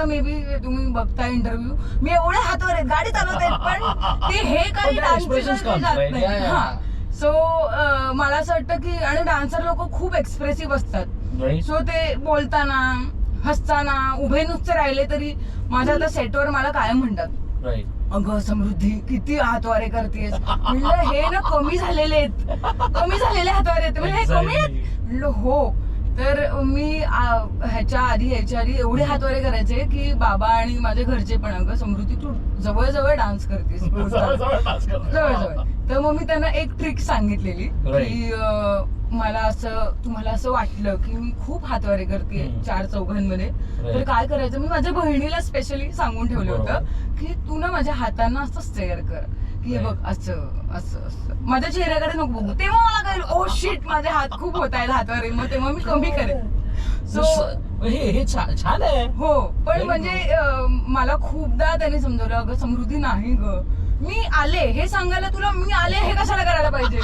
आता may be तुम्ही बघता इंटरव्ह्यू, मी एवढे हातवर आहेत, गाडी चालवत आहेत, पण ते हे काही डान्स जात नाही. हा, सो मला असं वाटतं की, आणि डान्सर लोक खूप एक्सप्रेसिव्ह असतात. सो ते बोलताना, हसताना, उभे नुसते राहिले तरी माझ्या आता सेटवर मला कायम म्हणतात, अगं समृद्धी किती हातवारे करतेस. म्हणलं हे ना कमी झालेले आहेत, कमी झालेले हातवारे आहेत. म्हणजे हे कमी आहेत. म्हणलं हो. तर मी ह्याच्या आधी एवढे हातवारे करायचे की बाबा आणि माझे घरचे पण, अगं समृद्धी तू जवळ डान्स करतेस, जवळ. तर मग मी त्यांना एक ट्रिक सांगितलेली की तुम्हाला असं वाटलं की मी खूप हातवारे करते 4-4 तर काय करायचं, मी माझ्या बहिणीला स्पेशली सांगून ठेवलं होतं की तू ना माझ्या हातांना असं स्टेअर कर की हे बघ असं असं असं, माझ्या चेहऱ्याकडे नको बघू. तेव्हा मला कळलं ओ शिट, माझे हात खूप होत आहेत हातवारे, मग तेव्हा मी कमी करेन. सो हे छान आहे. हो, पण म्हणजे मला खूपदा त्यांनी समजवलं, अगं समृद्धी नाही ग, मी आले हे सांगायला तुला, मी आले हे कशाला करायला पाहिजे.